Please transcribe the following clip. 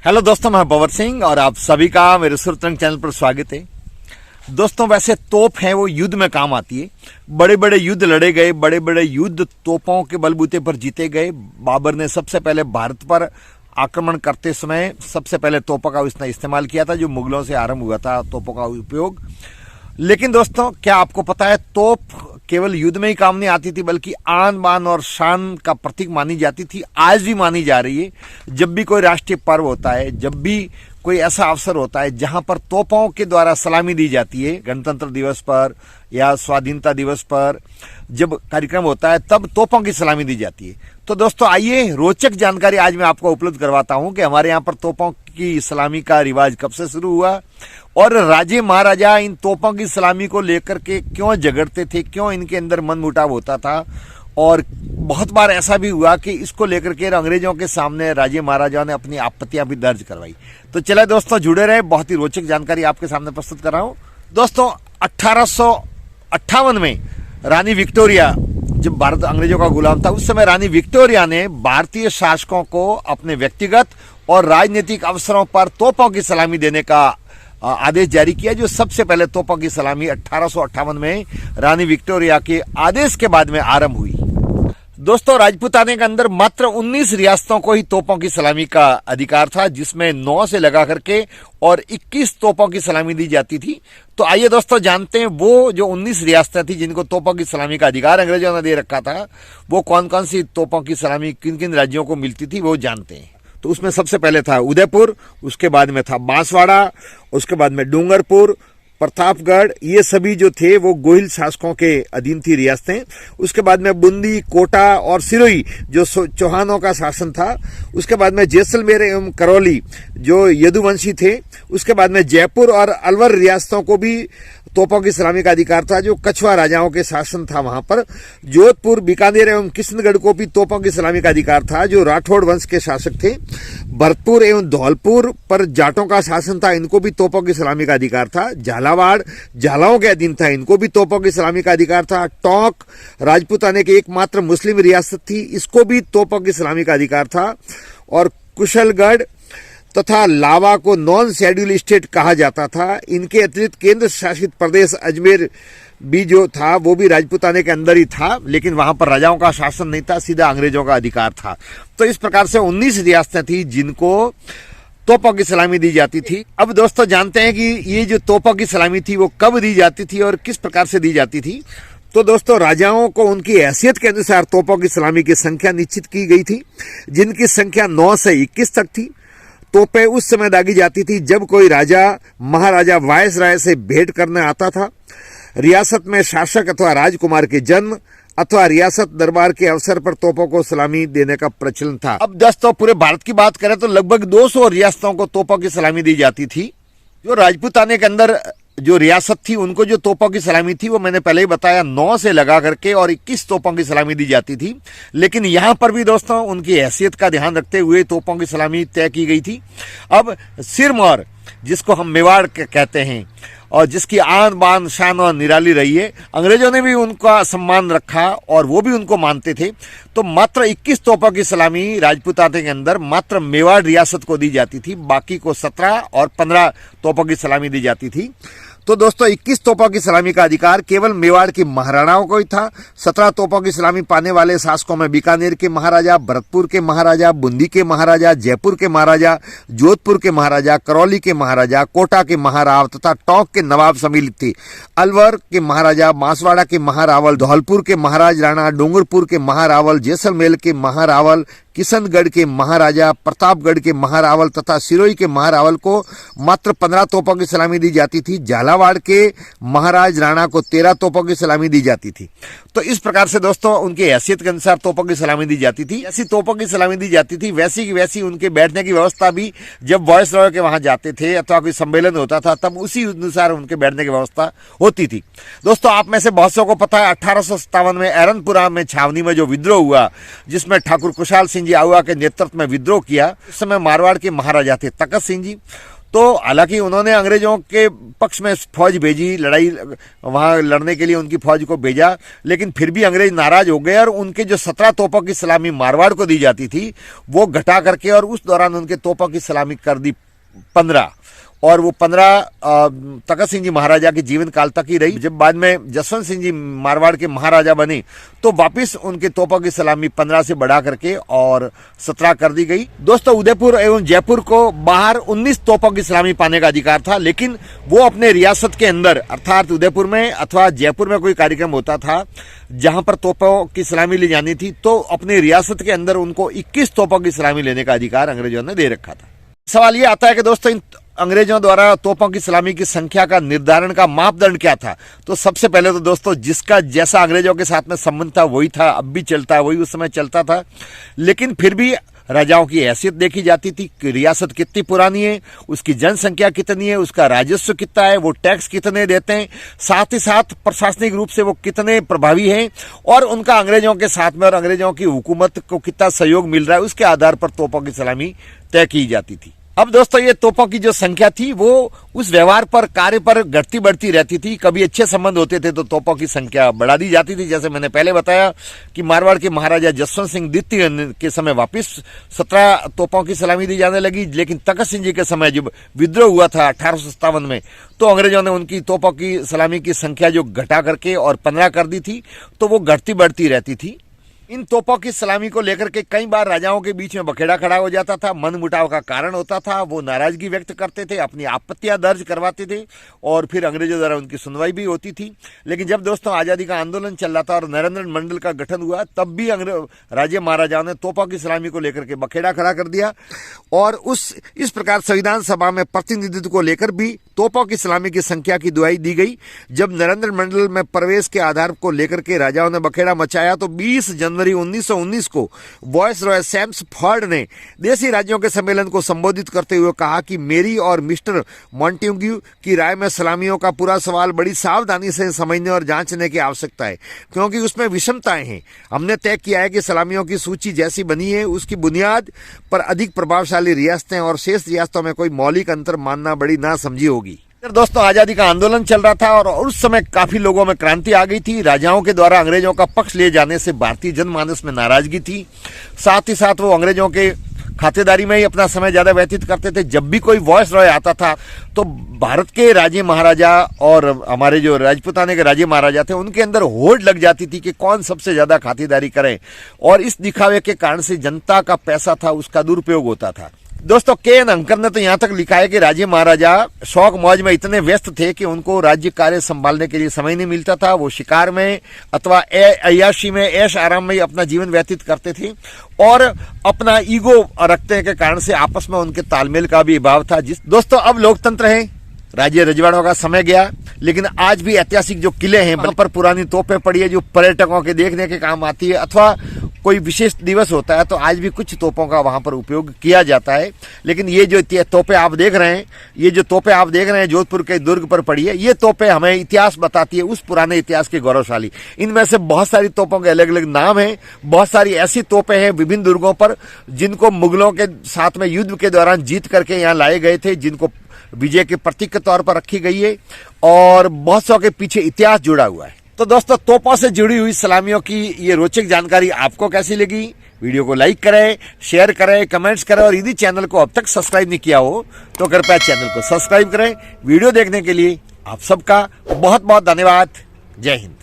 Hello दोस्तों, मैं पवन सिंह और आप सभी का मेरे सुरतरंग चैनल पर स्वागत है। दोस्तों, वैसे तोप है वो युद्ध में काम आती है। बड़े बड़े युद्ध लड़े गए, बड़े बड़े युद्ध तोपों के बलबूते पर जीते गए। बाबर ने सबसे पहले भारत पर आक्रमण करते समय सबसे पहले तोपों का उसने इस्तेमाल किया था, जो मुगलों से आरंभ हुआ था तोपों का उपयोग। लेकिन दोस्तों, क्या आपको पता है, तोप केवल युद्ध में ही काम नहीं आती थी, बल्कि आन बान और शान का प्रतीक मानी जाती थी। आज भी मानी जा रही है। जब भी कोई राष्ट्रीय पर्व होता है, जब भी कोई ऐसा अवसर होता है जहां पर तोपों के द्वारा सलामी दी जाती है, गणतंत्र दिवस पर या स्वाधीनता दिवस पर जब कार्यक्रम होता है, तब तोपों की सलामी दी जाती है। तो दोस्तों, आइए रोचक जानकारी आज मैं आपको उपलब्ध करवाता हूं कि हमारे यहाँ पर तोपों की सलामी का रिवाज कब से शुरू हुआ और राजे महाराजा इन तोपों की सलामी को लेकर के क्यों झगड़ते थे, क्यों इनके अंदर मनमुटाव होता था। और बहुत बार ऐसा भी हुआ कि इसको लेकर के अंग्रेजों के सामने राजे महाराजाओं ने अपनी आपत्तियां भी दर्ज करवाई। तो चले दोस्तों, जुड़े रहे, बहुत ही रोचक जानकारी आपके सामने प्रस्तुत कर रहा हूं। दोस्तों, 1858 में रानी विक्टोरिया, जब भारत अंग्रेजों का गुलाम था, उस समय रानी विक्टोरिया ने भारतीय शासकों को अपने व्यक्तिगत और राजनीतिक अवसरों पर तोपों की सलामी देने का आदेश जारी किया। जो सबसे पहले तोपों की सलामी 1858 में रानी विक्टोरिया के आदेश के बाद में आरंभ हुई। दोस्तों, राजपूताने के अंदर मात्र 19 रियासतों को ही तोपों की सलामी का अधिकार था, जिसमें 9 से लगा करके और 21 तोपों की सलामी दी जाती थी। तो आइए दोस्तों, जानते हैं वो जो 19 रियासतें थी जिनको तोपों की सलामी का अधिकार अंग्रेजों ने दे रखा था, वो कौन कौन सी तोपों की सलामी किन किन राज्यों को मिलती थी, वो जानते हैं। तो उसमें सबसे पहले था उदयपुर, उसके बाद में था बांसवाड़ा, उसके बाद में डूंगरपुर, प्रतापगढ़। ये सभी जो थे वो गोहिल शासकों के अधीन थी रियासतें। उसके बाद में बूंदी, कोटा और सिरोही जो चौहानों का शासन था। उसके बाद में जैसलमेर एवं करौली जो यदुवंशी थे। उसके बाद में जयपुर और अलवर रियासतों को भी तोपों की सलामी का अधिकार था, जो कछवा राजाओं के शासन था वहां पर। जोधपुर, बीकानेर एवं किशनगढ़ को भी तोपों की सलामी का अधिकार था, जो राठौड़ वंश के शासक थे। भरतपुर एवं धौलपुर पर जाटों का शासन था, इनको भी तोपों की सलामी का अधिकार था। झालावाड़ झालाओं के अधीन था, इनको भी तोपों की सलामी का अधिकार था। टोंक राजपूताने की एकमात्र मुस्लिम रियासत थी, इसको भी तोपों की सलामी का अधिकार था। और कुशलगढ़ तथा लावा को नॉन शेड्यूल स्टेट कहा जाता था। इनके अतिरिक्त केंद्र शासित प्रदेश अजमेर भी जो था वो भी राजपूताने के अंदर ही था, लेकिन वहां पर राजाओं का शासन नहीं था, सीधा अंग्रेजों का अधिकार था। तो इस प्रकार से 19 रियासतें थी जिनको तोपों की सलामी दी जाती थी। अब दोस्तों, जानते हैं कि ये जो तोपों की सलामी थी वो कब दी जाती थी और किस प्रकार से दी जाती थी। तो दोस्तों, राजाओं को उनकी हैसियत के अनुसार तोपों की सलामी की संख्या निश्चित की गई थी, जिनकी संख्या 9 से 21 तक थी। तोपें उस समय दागी जाती थी जब कोई राजा महाराजा वायसराय से भेंट करने आता था, रियासत में शासक अथवा राजकुमार के जन्म अथवा रियासत दरबार के अवसर पर तोपों को सलामी देने का प्रचलन था। अब दोस्तों, पूरे भारत की बात करें तो लगभग 200 रियासतों को तोपों की सलामी दी जाती थी। जो राजपूताने के अंदर जो रियासत थी, उनको जो तोपों की सलामी थी वो मैंने पहले ही बताया, 9 से लगा करके और 21 तोपों की सलामी दी जाती थी। लेकिन यहां पर भी दोस्तों उनकी हैसियत का ध्यान रखते हुए तोपों की सलामी तय की गई थी। अब सिरमौर, जिसको हम मेवाड़ कहते हैं और जिसकी आन बान शान और निराली रही है, अंग्रेजों ने भी उनका सम्मान रखा और वो भी उनको मानते थे। तो मात्र 21 तोपों की सलामी राजपूताने के अंदर मात्र मेवाड़ रियासत को दी जाती थी, बाकी को 17 और 15 तोपों की सलामी दी जाती थी। तो दोस्तों, 21 तोपों की सलामी का अधिकार केवल मेवाड़ की महाराणाओं को ही था। 17 तोपों की सलामी पाने वाले शासकों में बीकानेर के महाराजा, भरतपुर के महाराजा, बूंदी के महाराजा, जयपुर के महाराजा, जोधपुर के महाराजा, करौली के महाराजा, कोटा के महाराव तथा टोंक के नवाब सम्मिलित थे। अलवर के महाराजा, बांसवाड़ा के महारावल, धौलपुर के महाराज राणा, डूंगरपुर के महारावल, जैसलमेर के महारावल, किशनगढ़ के महाराजा, प्रतापगढ़ के महारावल तथा सिरोही के महारावल को मात्र 15 तोपों की सलामी दी जाती थी। झालावाड़ के महाराज राणा को 13 तोपों की सलामी दी जाती थी। तो इस प्रकार से दोस्तों उनकी हैसियत के अनुसार तोपों की सलामी दी जाती थी। ऐसी तोपों की सलामी दी जाती थी, वैसी की वैसी उनके बैठने की व्यवस्था भी जब वायसराय के वहां जाते थे अथवा कोई सम्मेलन होता था, तब उसी अनुसार उनके बैठने की व्यवस्था होती थी। दोस्तों, आप में से बहुत सौ को पता है 1857 में एरनपुरा में छावनी में जो विद्रोह हुआ, जिसमें ठाकुर कुशाल सिंह जी आहुआ के नेतृत्व में विद्रोह किया। उस समय मारवाड़ के महाराजा थे तखत सिंह जी। तो हालांकि उन्होंने अंग्रेजों के पक्ष में फौज भेजी, लड़ाई वहां लड़ने के लिए उनकी फौज को भेजा, लेकिन फिर भी अंग्रेज नाराज हो गए और उनके जो 17 तोपों की सलामी मारवाड़ को दी जाती थी वो घटा करके, और उस दौरान उनके तोपों की सलामी कर दी 15, और वो 15 तखत सिंह जी महाराजा के जीवन काल तक ही रही। जब बाद में जसवंत सिंह जी मारवाड़ के महाराजा बने तो वापिस उनके तोपों की सलामी 15 से बढ़ा करके और 17 कर दी गई। दोस्तों, उदयपुर एवं जयपुर को बाहर 19 तोपों की सलामी पाने का अधिकार था, लेकिन वो अपने रियासत के अंदर अर्थात उदयपुर में अथवा जयपुर में कोई कार्यक्रम होता था जहां पर तोपों की सलामी ली जानी थी, तो अपने रियासत के अंदर उनको 21 तोपों की सलामी लेने का अधिकार अंग्रेजों ने दे रखा था। सवाल ये आता है कि दोस्तों, इन अंग्रेजों द्वारा तोपों की सलामी की संख्या का निर्धारण का मापदंड क्या था? तो सबसे पहले तो दोस्तों, जिसका जैसा अंग्रेजों के साथ में संबंध था वही था, अब भी चलता है, वही उस समय चलता था। लेकिन फिर भी राजाओं की हैसियत देखी जाती थी कि रियासत कितनी पुरानी है, उसकी जनसंख्या कितनी है, उसका राजस्व कितना है, वो टैक्स कितने देते हैं, साथ ही साथ प्रशासनिक रूप से वो कितने प्रभावी हैं, और उनका अंग्रेजों के साथ में और अंग्रेजों की हुकूमत को कितना सहयोग मिल रहा है, उसके आधार पर तोपों की सलामी तय की जाती थी। अब दोस्तों, ये तोपों की जो संख्या थी वो उस व्यवहार पर, कार्य पर घटती बढ़ती रहती थी। कभी अच्छे संबंध होते थे तो तोपों की संख्या बढ़ा दी जाती थी। जैसे मैंने पहले बताया कि मारवाड़ के महाराजा जसवंत सिंह द्वितीय के समय वापस 17 तोपों की सलामी दी जाने लगी, लेकिन तखत सिंह जी के समय जब विद्रोह हुआ था 1857 में, तो अंग्रेजों ने उनकी तोपों की सलामी की संख्या जो घटा करके और 15 कर दी थी, तो वो घटती बढ़ती रहती थी। इन तोपों की सलामी को लेकर के कई बार राजाओं के बीच में बखेड़ा खड़ा हो जाता था, मनमुटाव का कारण होता था, वो नाराजगी व्यक्त करते थे, अपनी आपत्तियां दर्ज करवाते थे, और फिर अंग्रेजों द्वारा उनकी सुनवाई भी होती थी। लेकिन जब दोस्तों आजादी का आंदोलन चल रहा था और नरेंद्र मंडल का गठन हुआ, तब भी राजे महाराजाओं ने तोपों की सलामी को लेकर के बखेड़ा खड़ा कर दिया, और इस प्रकार संविधान सभा में प्रतिनिधित्व को लेकर भी तोपों की सलामी की संख्या की दुहाई दी गई। जब नरेंद्र मंडल में प्रवेश के आधार को लेकर के राजाओं ने बखेड़ा मचाया, तो 20 जनवरी 1919 को वॉइस रॉय सैम्स फॉर्ड ने देशी राज्यों के सम्मेलन को संबोधित करते हुए कहा कि मेरी और मिस्टर मॉन्टेग्यू की राय में सलामियों का पूरा सवाल बड़ी सावधानी से समझने और जांचने की आवश्यकता है, क्योंकि उसमें विषमताएं हैं। हमने तय किया है कि सलामियों की सूची जैसी बनी है उसकी बुनियाद पर अधिक प्रभावशाली रियासतें और शेष रियासतों में कोई मौलिक अंतर मानना बड़ी नासमझी होगी। दोस्तों, आजादी का आंदोलन चल रहा था और उस समय काफी लोगों में क्रांति आ गई थी। राजाओं के द्वारा अंग्रेजों का पक्ष लिए जाने से भारतीय जनमानस में नाराजगी थी। साथ ही साथ वो अंग्रेजों के खातेदारी में ही अपना समय ज्यादा व्यतीत करते थे। जब भी कोई वॉइस रॉय आता था तो भारत के राजे महाराजा और हमारे जो राजपुताने के राजे महाराजा थे उनके अंदर होड़ लग जाती थी कि कौन सबसे ज्यादा खातेदारी करे, और इस दिखावे के कारण से जनता का पैसा था उसका दुरुपयोग होता था। दोस्तों, के.एन. अंकर ने तो यहाँ तक लिखा है कि राजे महाराजा शौक मौज में इतने व्यस्त थे कि उनको राज्य कार्य संभालने के लिए समय नहीं मिलता था। वो शिकार में अथवा अय्याशी में, ऐश आराम में ही अपना जीवन व्यतीत करते थे, और अपना ईगो रखने के कारण से आपस में उनके तालमेल का भी अभाव था। दोस्तों, अब लोकतंत्र है, राज्य रजवाड़ों का समय गया, लेकिन आज भी ऐतिहासिक जो किले हैं वहां पर पुरानी तोपें पड़ी है जो पर्यटकों के देखने के काम आती है, अथवा कोई विशेष दिवस होता है तो आज भी कुछ तोपों का वहां पर उपयोग किया जाता है। लेकिन ये जो तोपें आप देख रहे हैं, ये जो तोपें आप देख रहे हैं जोधपुर के दुर्ग पर पड़ी है, ये तोपें हमें इतिहास बताती है, उस पुराने इतिहास के गौरवशाली। इनमें से बहुत सारी तोपों के अलग अलग नाम हैं। बहुत सारी ऐसी तोपें हैं विभिन्न दुर्गों पर जिनको मुगलों के साथ में युद्ध के दौरान जीत करके यहाँ लाए गए थे, जिनको विजय के प्रतीक के तौर पर रखी गई है, और बहुत सौ के पीछे इतिहास जुड़ा हुआ है। तो दोस्तों, तोपों से जुड़ी हुई सलामियों की ये रोचक जानकारी आपको कैसी लगी? वीडियो को लाइक करें, शेयर करें, कमेंट्स करें, और यदि चैनल को अब तक सब्सक्राइब नहीं किया हो तो कृपया चैनल को सब्सक्राइब करें। वीडियो देखने के लिए आप सबका बहुत बहुत धन्यवाद। जय हिंद।